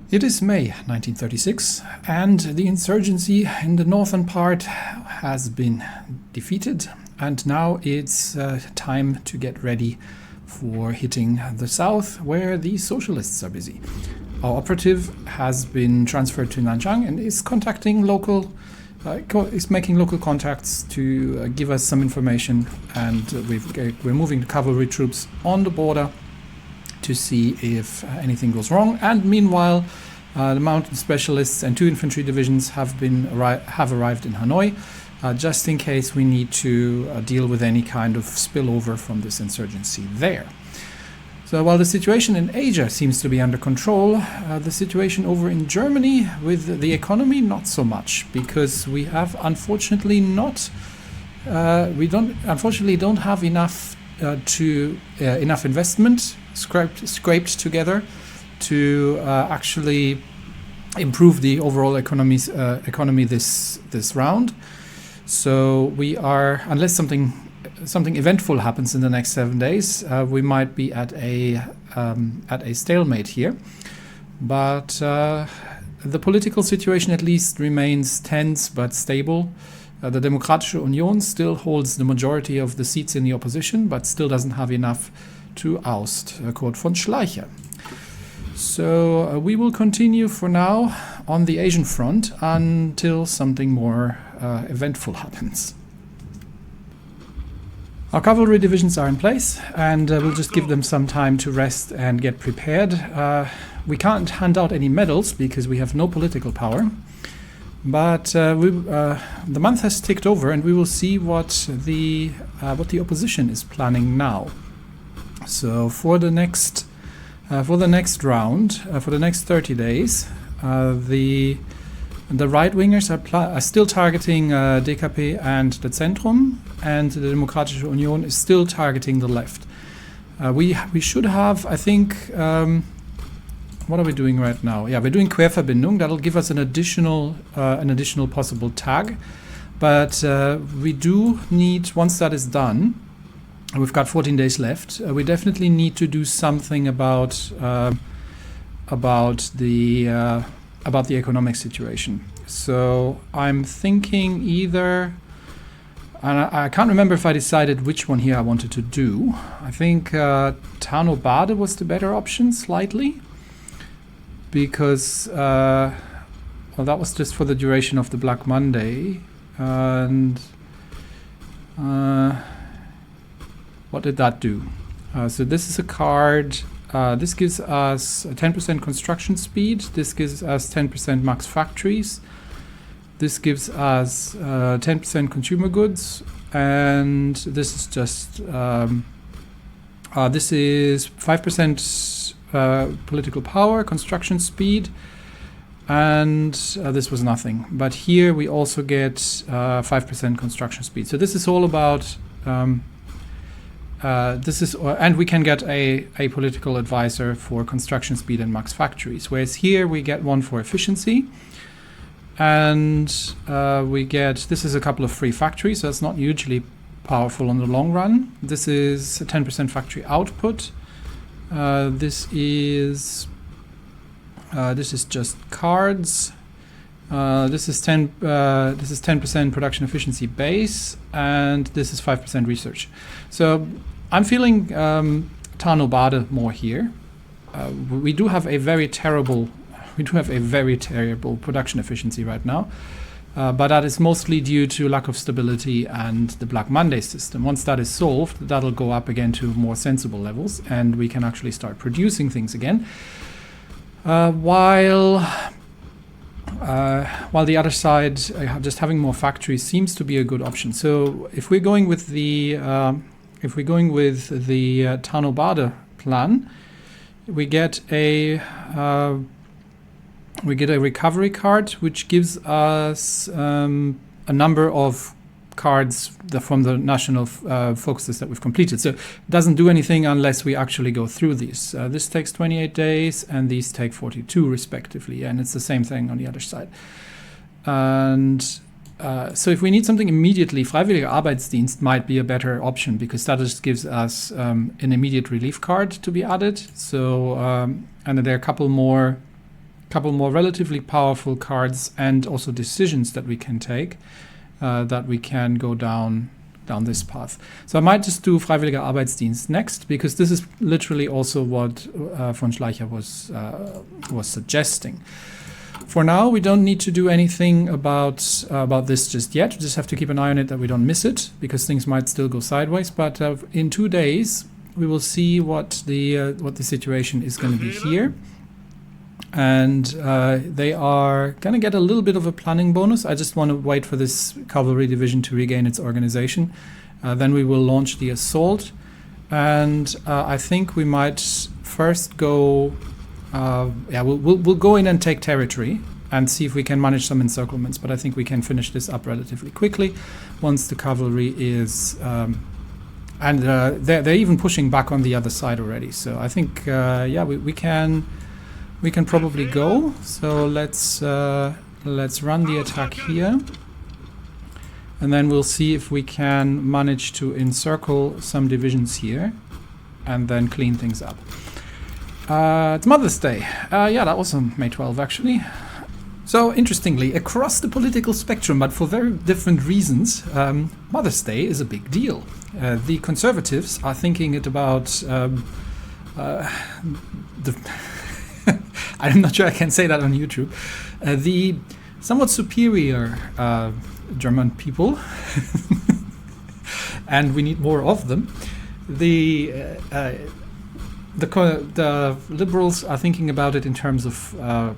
It is May 1936, and the insurgency in the northern part has been defeated, and now it's time to get ready for hitting the south, where the socialists are busy. Our operative has been transferred to Nanjing and is contacting is making local contacts to give us some information, and we're moving the cavalry troops on the border to see if anything goes wrong. And meanwhile, the mountain specialists and 2 infantry divisions have arrived in Hanoi, just in case we need to deal with any kind of spillover from this insurgency there. So while the situation in Asia seems to be under control, the situation over in Germany with the economy not so much, because we have unfortunately don't have enough enough investment scraped together to actually improve the overall economy this round. So we are, unless something eventful happens in the next 7 days, we might be at a stalemate here. But the political situation at least remains tense but stable. The Demokratische Union still holds the majority of the seats in the opposition, but still doesn't have enough to oust Kurt von Schleicher. So we will continue for now on the Asian front until something more eventful happens. Our cavalry divisions are in place, and we'll just give them some time to rest and get prepared. We can't hand out any medals because we have no political power, but the month has ticked over, and we will see what the opposition is planning now. So for the next round, for the next 30 days, the right-wingers are still targeting DKP and the Zentrum, and the Demokratische Union is still targeting the left. We should have, I think, what are we doing right now? Yeah, we're doing Querverbindung. That'll give us an additional possible tag. But we do need, once that is done, we've got 14 days left. We definitely need to do something about the economic situation. So I'm thinking either, and I can't remember if I decided which one here I wanted to do. I think Tarnow Bade was the better option slightly, because well, that was just for the duration of the Black Monday. And what did that do? So this is a card. This gives us 10% construction speed. This gives us 10% max factories. This gives us 10% consumer goods. And this is just, this is 5% political power, construction speed. And this was nothing. But here we also get 5% construction speed. So this is all about and we can get a political advisor for construction speed and max factories, whereas here we get one for efficiency, and this is a couple of free factories, so it's not hugely powerful in the long run. This is a 10% factory output. This is just cards. This is 10% production efficiency base, and this is 5% research. So I'm feeling Tarnow Bade more here. We do have a very terrible production efficiency right now, but that is mostly due to lack of stability and the Black Monday system. Once that is solved, that'll go up again to more sensible levels, and we can actually start producing things again. While the other side, just having more factories seems to be a good option. So if we're going with the Tarnow Bade plan, we get a recovery card, which gives us a number of cards from the national focuses that we've completed. So it doesn't do anything unless we actually go through these. This takes 28 days, and these take 42 respectively, and it's the same thing on the other side. And so if we need something immediately, Freiwilliger Arbeitsdienst might be a better option, because that just gives us an immediate relief card to be added. So and there are a couple couple more relatively powerful cards and also decisions that we can take, that we can go down this path. So I might just do Freiwilliger Arbeitsdienst next, because this is literally also what von Schleicher was suggesting. For now, we don't need to do anything about this just yet. We just have to keep an eye on it that we don't miss it, because things might still go sideways. But in 2 days, we will see what the situation is going to be here. And they are going to get a little bit of a planning bonus. I just want to wait for this cavalry division to regain its organization. Then we will launch the assault. And I think we might first go... we'll go in and take territory and see if we can manage some encirclements. But I think we can finish this up relatively quickly once the cavalry is... and they're even pushing back on the other side already. So I think, we can probably go. So let's run the attack here, and then we'll see if we can manage to encircle some divisions here and then clean things up. It's Mother's Day. That was on May 12 actually. So interestingly, across the political spectrum, but for very different reasons, Mother's Day is a big deal. The Conservatives are thinking it about I'm not sure I can say that on YouTube. The somewhat superior German people, and we need more of them. The liberals are thinking about it in terms of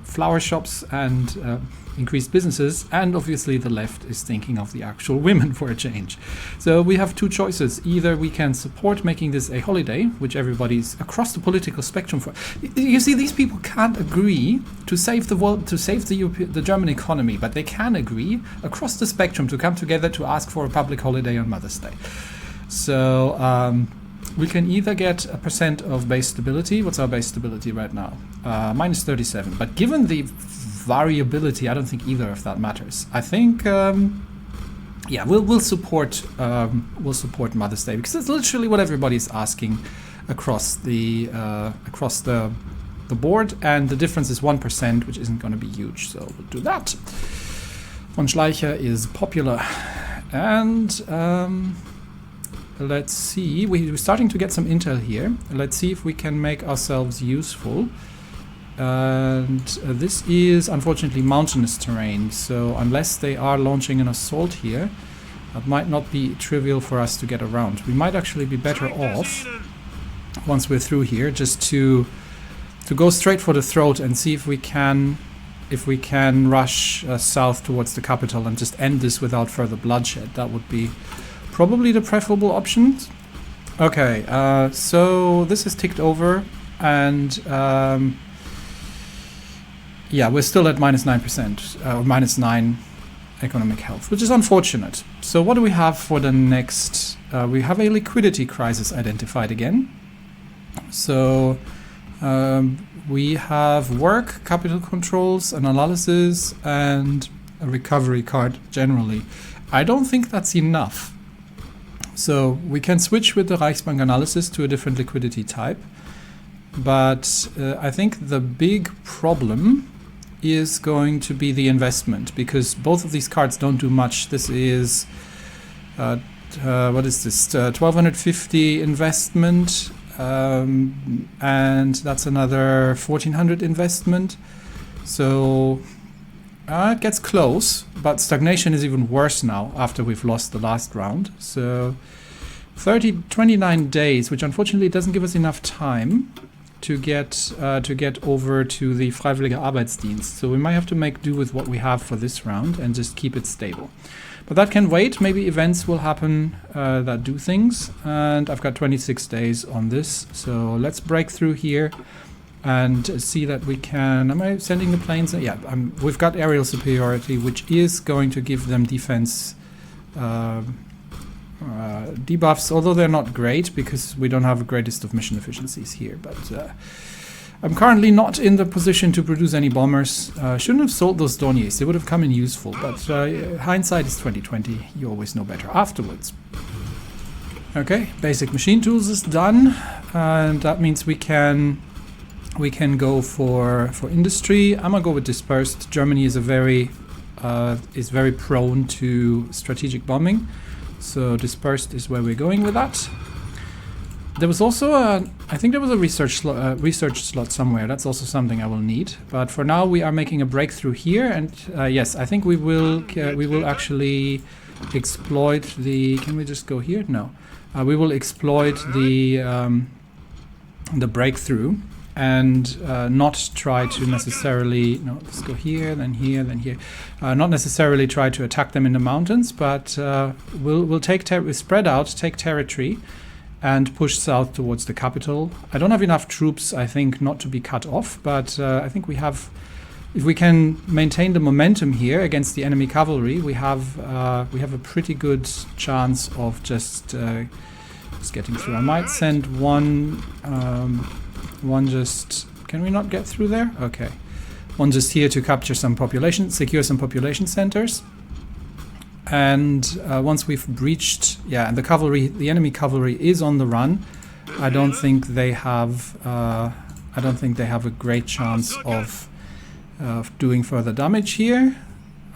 flower shops and increased businesses, and obviously the left is thinking of the actual women for a change. So we have two choices. Either we can support making this a holiday, which everybody's across the political spectrum for. You see, these people can't agree to save the world, to save the German economy, but they can agree across the spectrum to come together to ask for a public holiday on Mother's Day. So we can either get a % of base stability. What's our base stability right now? Minus 37. But given the variability, I don't think either of that matters. I think, we'll support Mother's Day, because it's literally what everybody's asking across the board, and the difference is 1%, which isn't going to be huge. So we'll do that. Von Schleicher is popular, and let's see. We're starting to get some intel here. Let's see if we can make ourselves useful. And this is unfortunately mountainous terrain, so unless they are launching an assault here, that might not be trivial for us to get around. We might actually be better off, once we're through here, just to go straight for the throat and see if we can rush south towards the capital and just end this without further bloodshed. That would be probably the preferable option. Okay, so this is ticked over, and we're still at minus 9%, or minus 9 economic health, which is unfortunate. So what do we have for the next? We have a liquidity crisis identified again. So we have work, capital controls, an analysis, and a recovery card generally. I don't think that's enough. So we can switch with the Reichsbank analysis to a different liquidity type. But I think the big problem is going to be the investment, because both of these cards don't do much. This is what is this? 1250 investment, and that's another 1400 investment. So it gets close, but stagnation is even worse now after we've lost the last round. So 29 days, which unfortunately doesn't give us enough time to get over to the Freiwilliger Arbeitsdienst. So we might have to make do with what we have for this round and just keep it stable. But that can wait. Maybe events will happen that do things. And I've got 26 days on this. So let's break through here and see that we can... Am I sending the planes? Yeah, we've got aerial superiority, which is going to give them defense debuffs, although they're not great because we don't have the greatest of mission efficiencies here. But I'm currently not in the position to produce any bombers. Shouldn't have sold those Dorniers. They would have come in useful, but hindsight is 20/20. You always know better afterwards. Okay, basic machine tools is done, and that means we can We can go for industry. I'm gonna go with dispersed. Germany is very prone to strategic bombing, so dispersed is where we're going with that. There was also I think there was a research slot somewhere. That's also something I will need. But for now, we are making a breakthrough here, and yes, I think we will actually exploit the. Can we just go here? No, we will exploit the breakthrough and not try to necessarily. No, let's go here, then here, then here. Not necessarily try to attack them in the mountains, but we'll spread out, take territory, and push south towards the capital. I don't have enough troops, I think, not to be cut off, but I think we have. If we can maintain the momentum here against the enemy cavalry, we have a pretty good chance of just getting through. I might send one just. Can we not get through there? Okay, one just here to capture some population, secure some population centers. And once we've breached, and the enemy cavalry is on the run. I don't think they have a great chance of doing further damage here,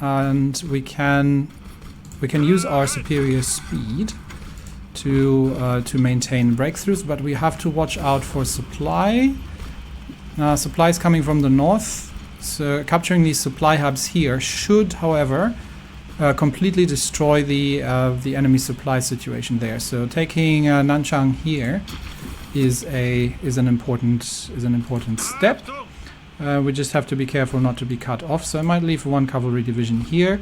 and we can use our superior speed to maintain breakthroughs. But we have to watch out for supply. Supplies coming from the north. So capturing these supply hubs here should, however, completely destroy the enemy supply situation there. So taking Nanchang here is an important step. We just have to be careful not to be cut off. So I might leave one cavalry division here,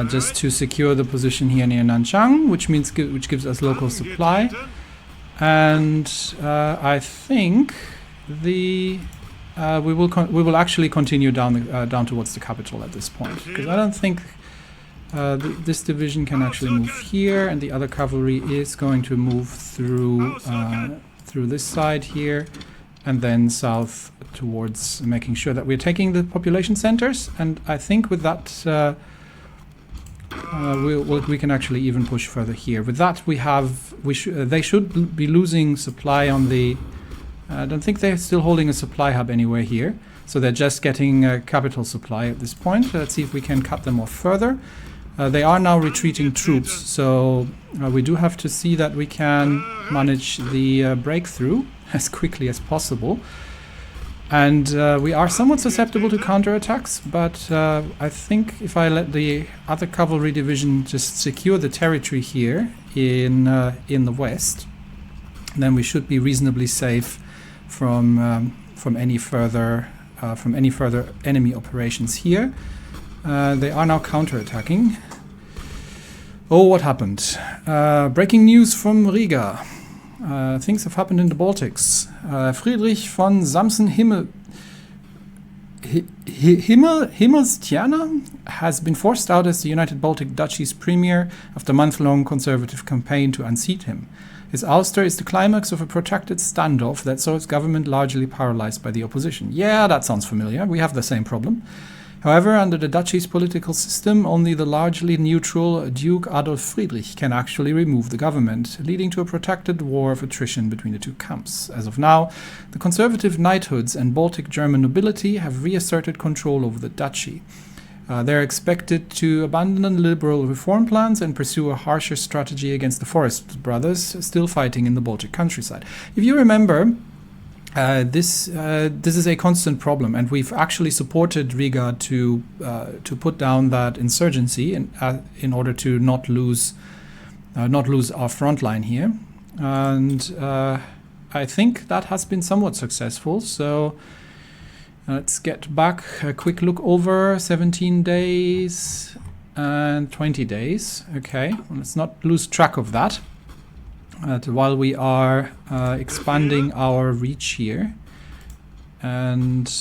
just to secure the position here near Nanchang, which gives us local supply. And I think we will actually continue down towards the capital at this point, because I don't think this division can actually move here, and the other cavalry is going to move through this side here, and then south towards making sure that we're taking the population centers. And I think with that we can actually even push further here. With that, they should be losing supply on the. I don't think they're still holding a supply hub anywhere here, so they're just getting capital supply at this point. Let's see if we can cut them off further. They are now retreating troops, so we do have to see that we can manage the breakthrough as quickly as possible. And we are somewhat susceptible to counterattacks, but I think if I let the other cavalry division just secure the territory here in the west, then we should be reasonably safe from any further enemy operations here. They are now counterattacking. Oh, what happened? Breaking news from Riga. Things have happened in the Baltics. Friedrich von Himmelstjerna has been forced out as the United Baltic Duchy's premier after a month-long conservative campaign to unseat him. His ouster is the climax of a protracted standoff that saw its government largely paralyzed by the opposition. Yeah, that sounds familiar. We have the same problem. However, under the duchy's political system, only the largely neutral Duke Adolf Friedrich can actually remove the government, leading to a protracted war of attrition between the two camps. As of now, the conservative knighthoods and Baltic German nobility have reasserted control over the duchy. They're expected to abandon liberal reform plans and pursue a harsher strategy against the Forest brothers, still fighting in the Baltic countryside. If you remember, this is a constant problem, and we've actually supported Riga to put down that insurgency in order to not lose our front line here, and I think that has been somewhat successful. So let's get back a quick look over 17 days and 20 days. Okay, well, let's not lose track of that. While we are expanding our reach here and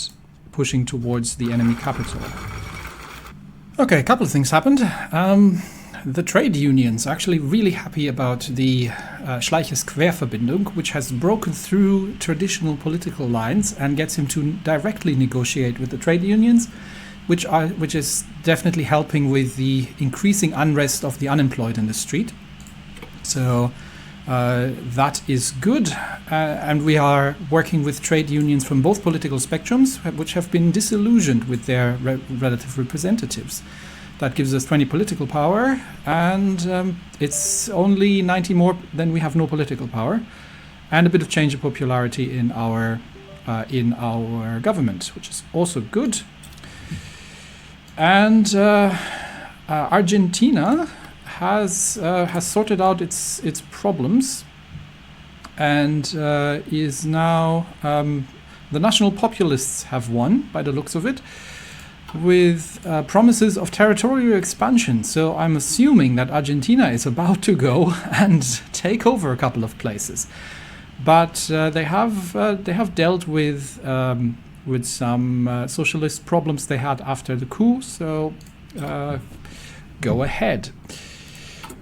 pushing towards the enemy capital. Okay, a couple of things happened. The trade unions are actually really happy about the Schleicher's Querverbindung, which has broken through traditional political lines and gets him to directly negotiate with the trade unions, which is definitely helping with the increasing unrest of the unemployed in the street. So That is good, and we are working with trade unions from both political spectrums, which have been disillusioned with their relative representatives. That gives us 20 political power, and it's only 90 more than we have no political power, and a bit of change of popularity in our government, which is also good. And Argentina has sorted out its problems, and is now the national populists have won by the looks of it, with promises of territorial expansion. So I'm assuming that Argentina is about to go and take over a couple of places, but they have dealt with some socialist problems they had after the coup. So go ahead.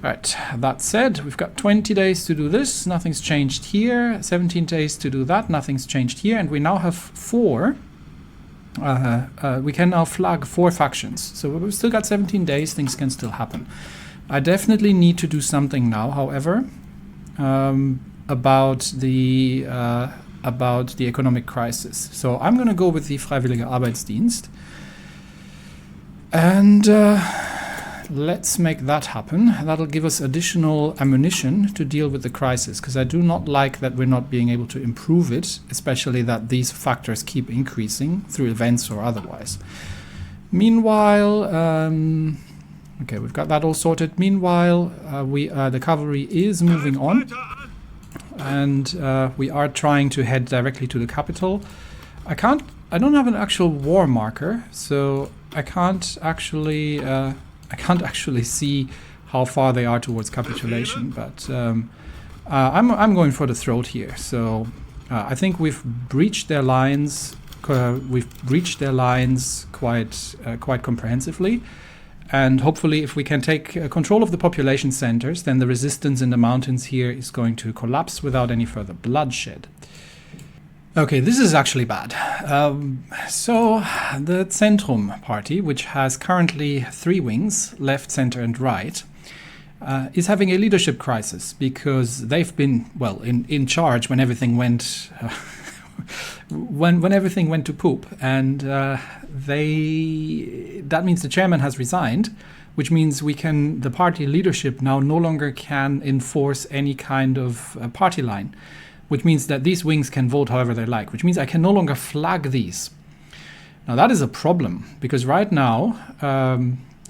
Right, that said, we've got 20 days to do this, nothing's changed here, 17 days to do that, nothing's changed here, and we now have 4. We can now flag 4 factions, so we've still got 17 days, things can still happen. I definitely need to do something now, however, about the economic crisis. So I'm going to go with the Freiwilliger Arbeitsdienst, and let's make that happen. That'll give us additional ammunition to deal with the crisis, because I do not like that we're not being able to improve it, especially that these factors keep increasing through events or otherwise. Meanwhile, okay, we've got that all sorted. Meanwhile, the cavalry is moving on, and we are trying to head directly to the capital. I don't have an actual war marker, so I can't actually see how far they are towards capitulation, but I'm going for the throat here. So I think we've breached their lines. Quite comprehensively, and hopefully, if we can take control of the population centers, then the resistance in the mountains here is going to collapse without any further bloodshed. Okay, this is actually bad. So the Zentrum party, which has currently 3 wings, left, center and right, is having a leadership crisis, because they've been, well, in charge when everything went when everything went to poop, and that means the chairman has resigned, which means the party leadership now no longer can enforce any kind of party line, which means that these wings can vote however they like, which means I can no longer flag these. Now that is a problem, because right now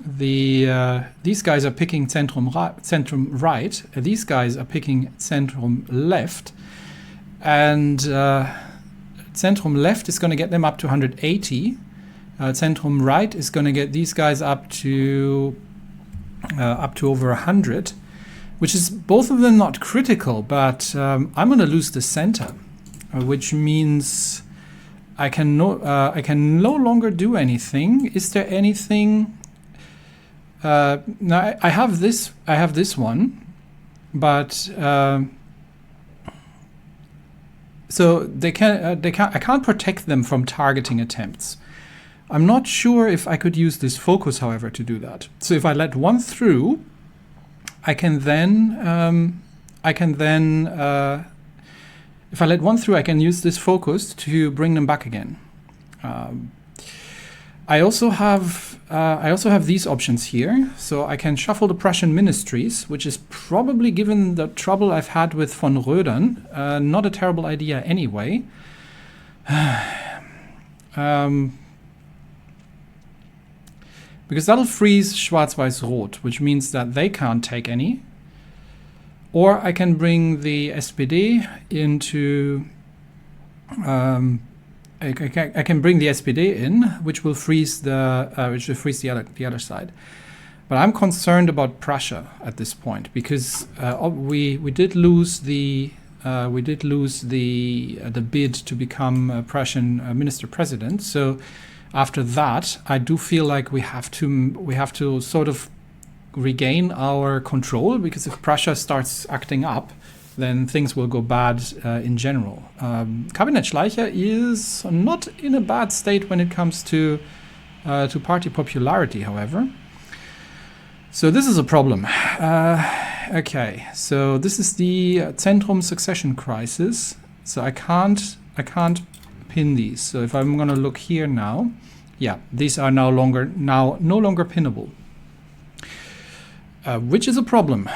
these guys are picking Zentrum right, these guys are picking Zentrum left, and Zentrum left is going to get them up to 180. Zentrum right is going to get these guys up to over 100. Which is both of them not critical, but I'm going to lose the center, which means I can no longer do anything. Is there anything? Now I have this one, but so I can't protect them from targeting attempts. I'm not sure if I could use this focus, however, to do that. So if I let one through, I can then if I let one through, I can use this focus to bring them back again. I also have these options here, so I can shuffle the Prussian ministries, which is probably, given the trouble I've had with von Rödern, not a terrible idea anyway. Because that'll freeze Schwarz-Weiß-Rot, which means that they can't take any. Or I can bring the SPD into... I can bring the SPD in, which will freeze the other side. But I'm concerned about Prussia at this point, because we did lose the bid to become Prussian minister president. So after that, I do feel like we have to sort of regain our control, because if Prussia starts acting up, then things will go bad in general. Cabinet Schleicher is not in a bad state when it comes to party popularity, however. So this is a problem. Okay, so this is the Zentrum succession crisis. So I can't pin these. So if I'm going to look here now, yeah, these are no longer pinnable, which is a problem.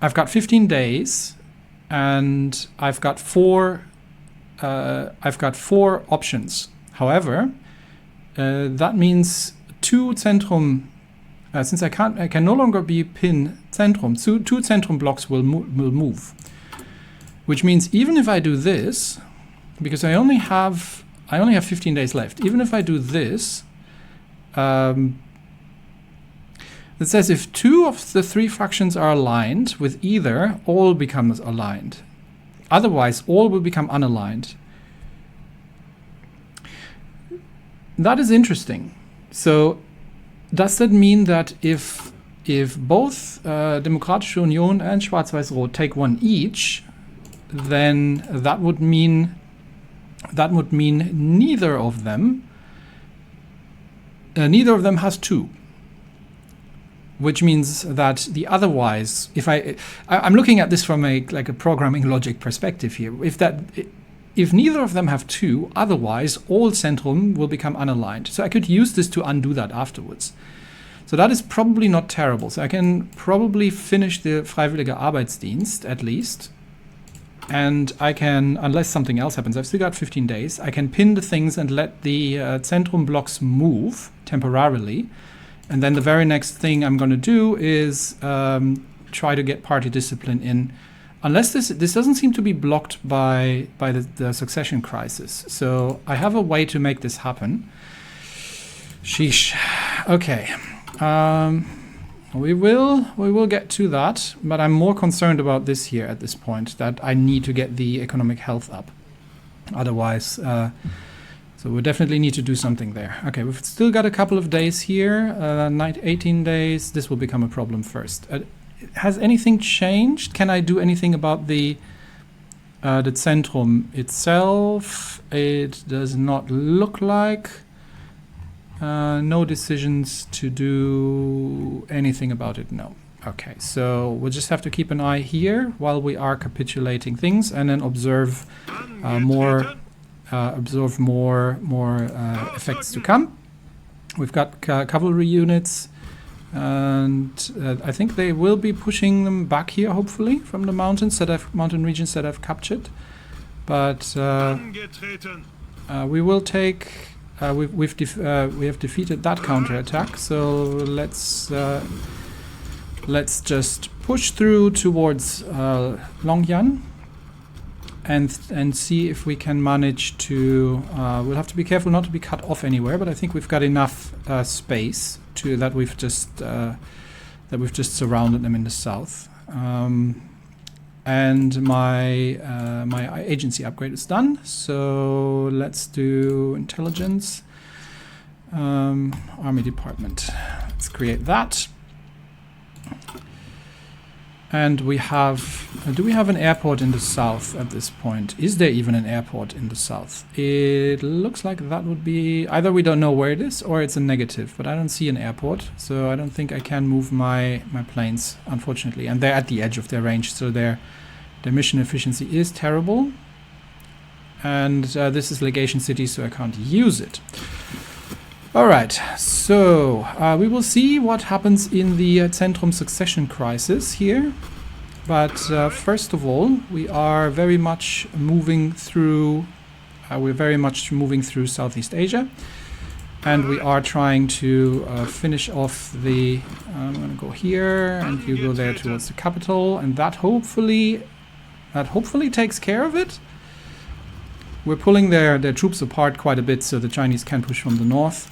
I've got 15 days, and I've got four options. However, that means two Zentrum. Since I can no longer be pin Zentrum, two Zentrum blocks will move. Which means even if I do this, because I only have 15 days left. Even if I do this, it says if two of the three factions are aligned with either, all becomes aligned. Otherwise, all will become unaligned. That is interesting. So does that mean that if both Demokratische Union and Schwarz-Weiß-Rot take one each, then that would mean neither of them has two, which means that the otherwise, if I'm looking at this from a programming logic perspective here, if neither of them have two, otherwise all Zentrum will become unaligned. So I could use this to undo that afterwards. So that is probably not terrible. So I can probably finish the Freiwilliger Arbeitsdienst at least. And I can, unless something else happens, I've still got 15 days, I can pin the things and let the Zentrum blocks move temporarily. And then the very next thing I'm going to do is try to get party discipline in. Unless this doesn't seem to be blocked by the succession crisis. So I have a way to make this happen. Sheesh. Okay. We will get to that, but I'm more concerned about this here at this point, that I need to get the economic health up. Otherwise, so we definitely need to do something there. Okay, we've still got a couple of days here, 18 days. This will become a problem first. Has anything changed? Can I do anything about the Zentrum itself? It does not look like. No decisions to do anything about it, no. Okay, so we'll just have to keep an eye here while we are capitulating things, and then observe more effects to come. We've got cavalry units, and I think they will be pushing them back here, hopefully, from the mountains mountain regions that I've captured. But we will take. We have defeated that counterattack. So let's just push through towards Longyan and see if we can manage to. We'll have to be careful not to be cut off anywhere, but I think we've got enough space that we've just surrounded them in the south. And my agency upgrade is done. So let's do intelligence, army department. Let's create that. And we have. Do we have an airport in the south at this point? Is there even an airport in the south? It looks like that would be either we don't know where it is or it's a negative. But I don't see an airport, so I don't think I can move my planes, unfortunately. And they're at the edge of their range, so their mission efficiency is terrible. And this is legation city, so I can't use it. All right, so we will see what happens in the Zentrum succession crisis here. But first of all, we are very much moving through. Southeast Asia, and we are trying to finish off the. I'm going to go here, and you go there towards the capital, and that hopefully takes care of it. We're pulling their troops apart quite a bit, so the Chinese can push from the north.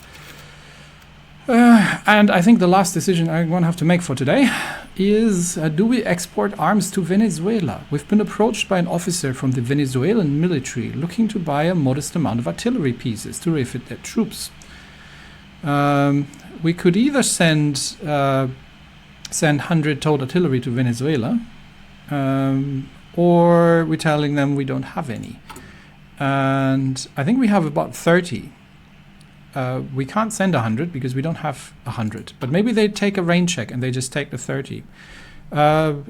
And I think the last decision I'm going to have to make for today is, do we export arms to Venezuela? We've been approached by an officer from the Venezuelan military looking to buy a modest amount of artillery pieces to refit their troops. We could either send 100 towed artillery to Venezuela, or we're telling them we don't have any. And I think we have about 30. we can't send 100 because we don't have 100. But maybe they take a rain check and they just take the 30.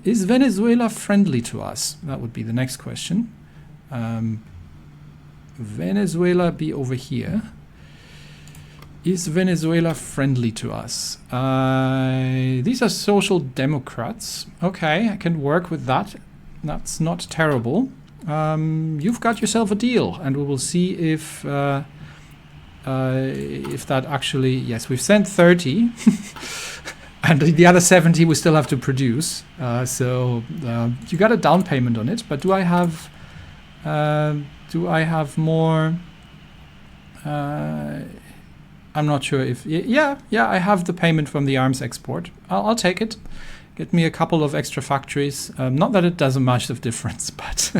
Is Venezuela friendly to us? That would be the next question. Venezuela be over here. Is Venezuela friendly to us? These are social democrats. Okay, I can work with that. That's not terrible. You've got yourself a deal, and we will see if that actually... Yes, we've sent 30. And the other 70 we still have to produce. So you got a down payment on it. But do I have more? I'm not sure if... Yeah, I have the payment from the arms export. I'll take it. Get me a couple of extra factories. Not that it does a much of difference, but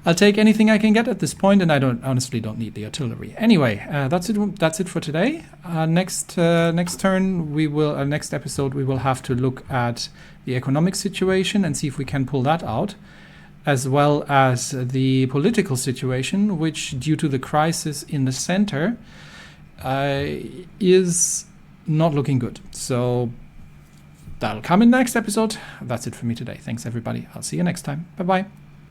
I'll take anything I can get at this point, and I honestly don't need the artillery. Anyway, that's it. That's it for today. Next episode, we will have to look at the economic situation and see if we can pull that out, as well as the political situation, which, due to the crisis in the center, is not looking good. So that'll come in next episode. That's it for me today. Thanks, everybody. I'll see you next time. Bye-bye.